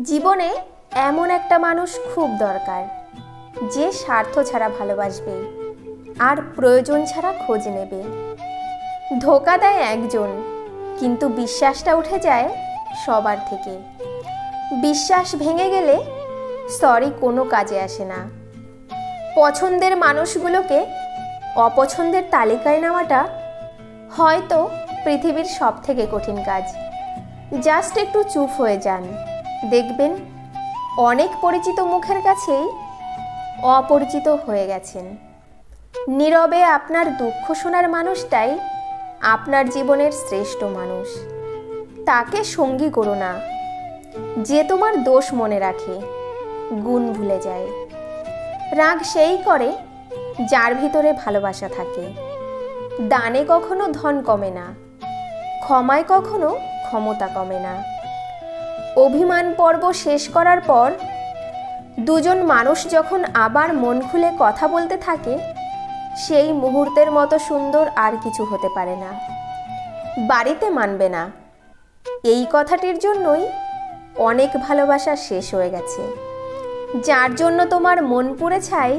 জীবনে এমন একটা মানুষ খুব দরকার যে স্বার্থ ছাড়া ভালোবাসবে আর প্রয়োজন ছাড়া খোঁজ নেবে। ধোঁকা দেয় একজন, কিন্তু বিশ্বাসটা উঠে যায় সবার থেকে। বিশ্বাস ভেঙে গেলে সরি কোনো কাজে আসে না। পছন্দের মানুষগুলোকে অপছন্দের তালিকায় নেওয়াটা হয়তো পৃথিবীর সবথেকে কঠিন কাজ। জাস্ট একটু চুপ হয়ে যান, দেখবেন অনেক পরিচিত মুখের কাছেই অপরিচিত হয়ে গেছেন। নীরবে আপনার দুঃখ শোনার মানুষটাই আপনার জীবনের শ্রেষ্ঠ মানুষ। তাকে সঙ্গী করো না যে তোমার দোষ মনে রাখে, গুণ ভুলে যায়। রাগ সেই করে যার ভিতরে ভালোবাসা থাকে। দানে কখনো ধন কমে না, ক্ষমায় কখনো ক্ষমতা কমে না। অভিমান পর্ব শেষ করার পর দুজন মানুষ যখন আবার মন খুলে কথা বলতে থাকে, সেই মুহূর্তের মতো সুন্দর আর কিছু হতে পারে না। বাড়িতে মানবে না, এই কথাটির জন্যই অনেক ভালোবাসা শেষ হয়ে গেছে। যার জন্য তোমার মন পুড়ে ছাই,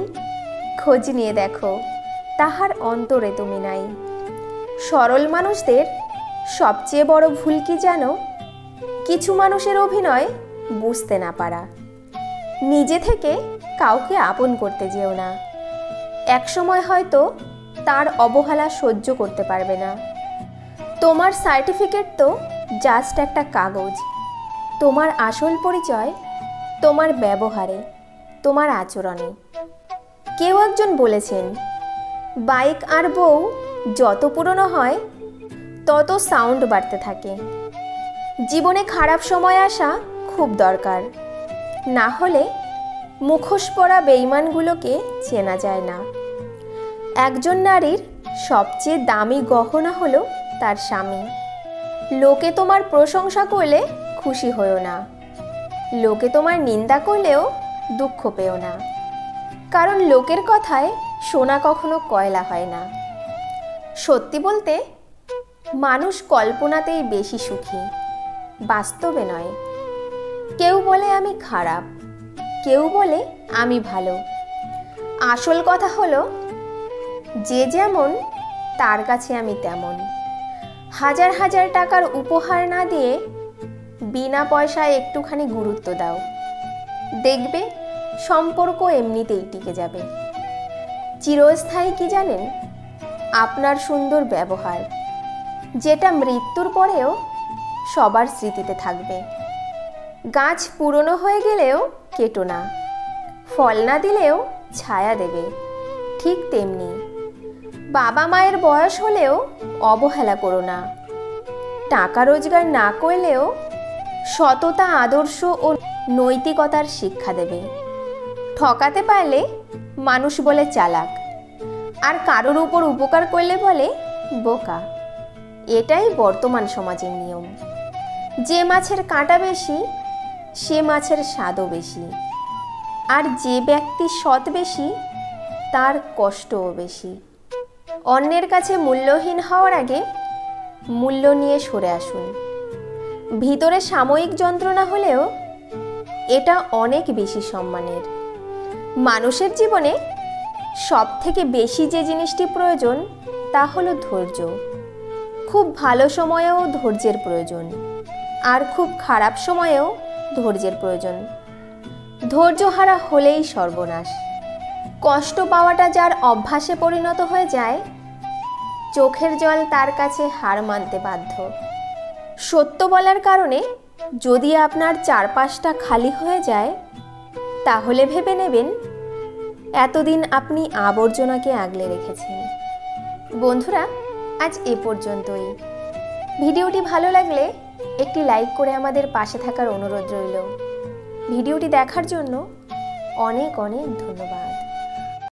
খোঁজ নিয়ে দেখো তাহার অন্তরে তুমি নাই। সরল মানুষদের সবচেয়ে বড় ভুল কি জানো? কিছু মানুষের অভিনয় বুঝতে না পারা। নিজে থেকে কাউকে আপন করতে যেও না। একসময় হয়তো তার অবহেলা সহ্য করতে পারবে না। তোমার সার্টিফিকেট তো জাস্ট একটা কাগজ। তোমার আসল পরিচয় তোমার ব্যবহারে, তোমার আচরণে। কেউ একজন বলেছেন, বাইক আর বউ যত পুরনো হয় তত সাউন্ড বাড়তে থাকে। জীবনে খারাপ সময় আসা খুব দরকার, না হলে মুখোশ পরা বেঈমানগুলোকে চেনা যায় না। একজন নারীর সবচেয়ে দামি গহনা হলো তার স্বামী। লোকে তোমার প্রশংসা করলে খুশি হও না, লোকে তোমার নিন্দা করলেও দুঃখ পেও না। কারণ লোকের কথায় শোনা কখনো কয়লা হয় না। সত্যি বলতে মানুষ কল্পনাতেই বেশি সুখী, বাস্তবে নয়। কেউ বলে আমি খারাপ, কেউ বলে আমি ভালো। আসল কথা হলো, যে যেমন তার কাছে আমি তেমন। হাজার হাজার টাকার উপহার না দিয়ে বিনা পয়সায় একটুখানি গুরুত্ব দাও, দেখবে সম্পর্ক এমনিতেই টিকে যাবে। চিরস্থায়ী কি জানেন? আপনার সুন্দর ব্যবহার, যেটা মৃত্যুর পরেও সবার স্মৃতিতে থাকবে। গাছ পুরনো হয়ে গেলেও কেটো না, ফল না দিলেও ছায়া দেবে। ঠিক তেমনি বাবা মায়ের বয়স হলেও অবহেলা করো না। টাকা রোজগার না করলেও সততা, আদর্শ ও নৈতিকতার শিক্ষা দেবে। ঠকাতে পারলে মানুষ বলে চালাক, আর কারোর উপর উপকার করলে বলে বোকা। এটাই বর্তমান সমাজের নিয়ম। যে মাছের কাঁটা বেশি, সে মাছের স্বাদও বেশি। আর যে ব্যক্তি সৎ বেশি, তার কষ্টও বেশি। অন্যের কাছে মূল্যহীন হওয়ার আগে মূল্য নিয়ে সরে আসুন। ভিতরে সাময়িক যন্ত্রণা হলেও এটা অনেক বেশি সম্মানের। মানুষের জীবনে সবথেকে বেশি যে জিনিসটি প্রয়োজন তা হলো ধৈর্য। খুব ভালো সময়েও ধৈর্যের প্রয়োজন, আর খুব খারাপ সময়েও ধৈর্যের প্রয়োজন। ধৈর্যহারা হলেই সর্বনাশ। কষ্ট পাওয়াটা যার অভ্যাসে পরিণত হয়ে যায়, চোখের জল তার কাছে হার মানতে বাধ্য। সত্য বলার কারণে যদি আপনার চারপাশটা খালি হয়ে যায়, তাহলে ভেবে নেবেন এতদিন আপনি আবর্জনাকে আগলে রেখেছেন। বন্ধুরা, আজ এ পর্যন্তই। ভিডিওটি ভালো লাগলে একটি লাইক করে আমাদের পাশে থাকার অনুরোধ রইল। ভিডিওটি দেখার জন্য অনেক অনেক ধন্যবাদ।